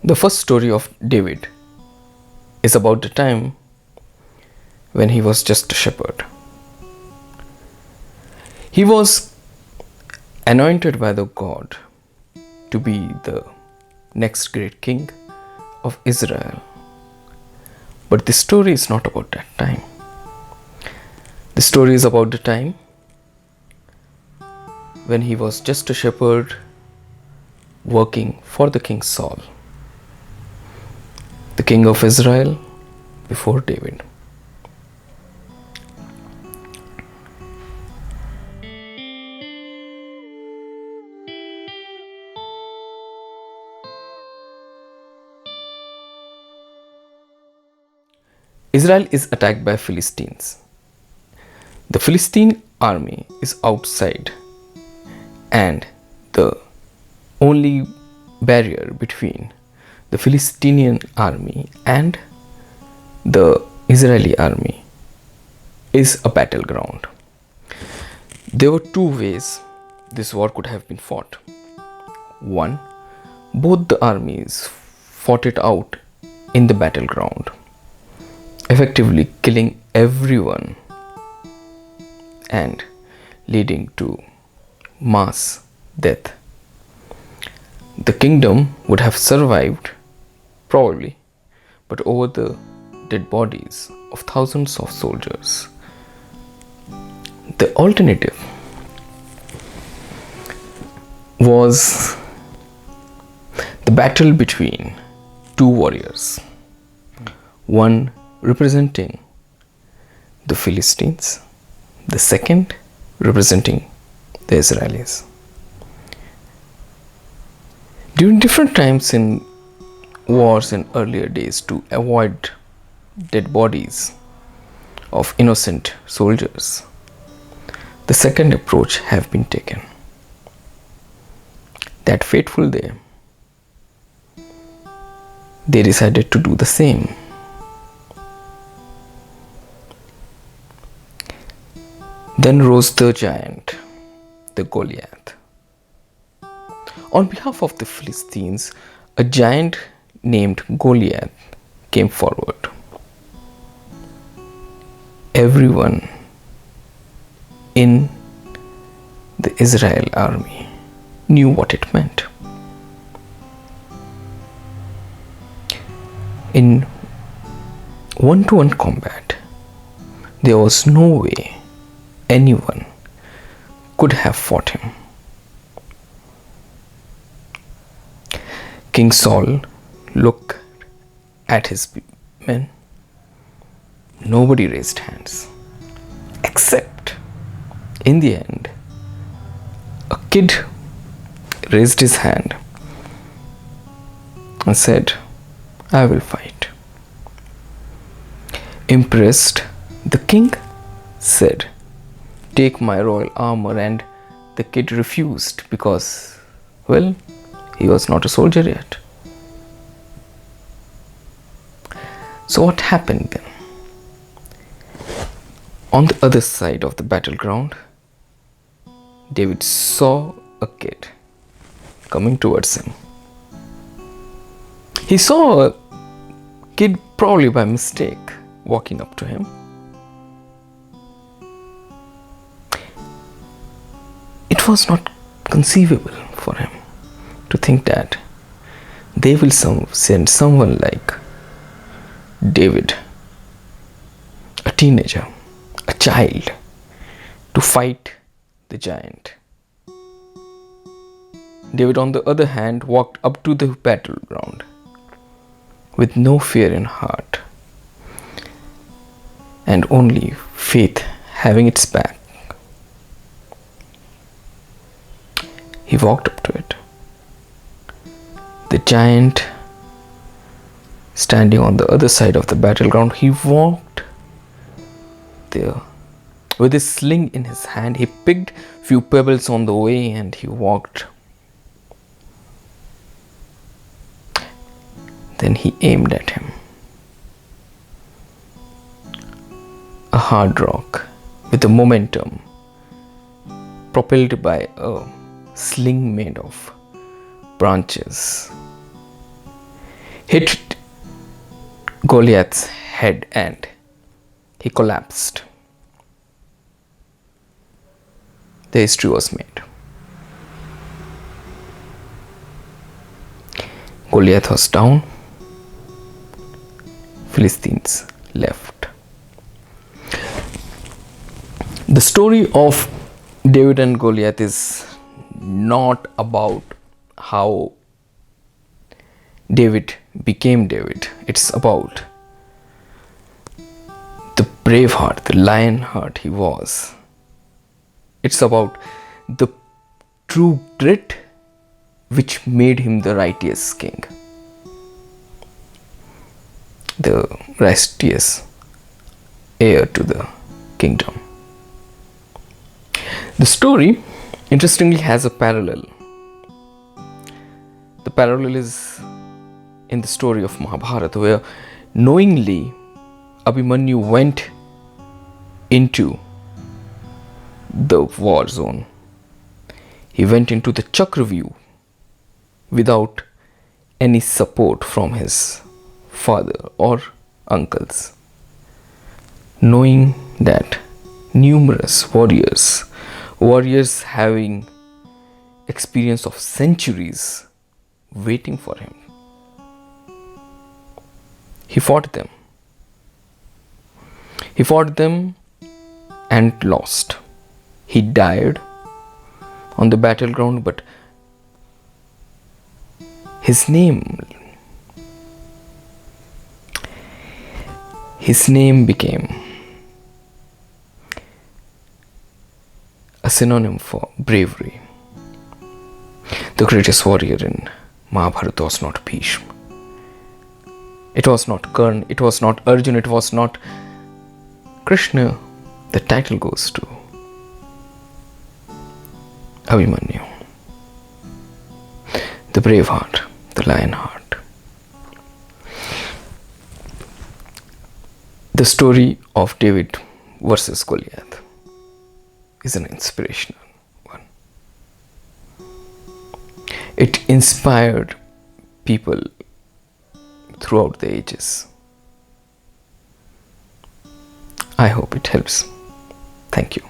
The first story of David is about the time when he was just a shepherd. He was anointed by the God to be the next great king of Israel. But the story is not about that time. The story is about the time when he was just a shepherd working for the king Saul, the king of Israel before David. Israel is attacked by Philistines. The Philistine army is outside, and the only barrier between the Philistine army and the Israeli army is a battleground. There were two ways this war could have been fought. One, both the armies fought it out in the battleground, effectively killing everyone and leading to mass death. The kingdom would have survived, probably, but over the dead bodies of thousands of soldiers. The alternative was the battle between two warriors, one representing the Philistines, the second representing the Israelis. During different times in wars in earlier days, to avoid dead bodies of innocent soldiers, the second approach have been taken. That fateful day, they decided to do the same. Then rose the giant, the Goliath. On behalf of the Philistines, a giant named Goliath came forward. Everyone in the Israel army knew what it meant. In one-to-one combat, there was no way anyone could have fought him. King Saul looked at his men. Nobody raised hands, except in the end, a kid raised his hand and said, "I will fight." Impressed, the king said, "Take my royal armor," and the kid refused because, well, he was not a soldier yet. So what happened then? On the other side of the battleground, David saw a kid coming towards him. He saw a kid, probably by mistake, walking up to him. It was not conceivable for him to think that they will send someone like David, a teenager, a child, to fight the giant. David, on the other hand, walked up to the battleground with no fear in heart and only faith having its back. He walked up to it. The giant, standing on the other side of the battleground, he walked there with his sling in his hand. He picked few pebbles on the way and he walked. Then he aimed at him. A hard rock with a momentum, propelled by a sling made of branches. hit Goliath's head and he collapsed. The history was made. Goliath was down. Philistines left. The story of David and Goliath is not about how David became David. It's about the brave heart, the lion heart he was. It's about the true grit which made him the righteous king, the righteous heir to the kingdom. The story, interestingly, has a parallel. The parallel is in the story of Mahabharata, where knowingly Abhimanyu went into the war zone. He went into the Chakravyuh without any support from his father or uncles, knowing that numerous warriors having experience of centuries waiting for him, he fought them. He fought them and lost. He died on the battleground, but his name became a synonym for bravery. The greatest warrior in Mahabharata was not Bhishma. It was not Karna. It was not Arjuna. It was not Krishna. The title goes to Abhimanyu, the brave heart, the lion heart. The story of David versus Goliath is an inspirational one. It inspired people throughout the ages. I hope it helps. Thank you.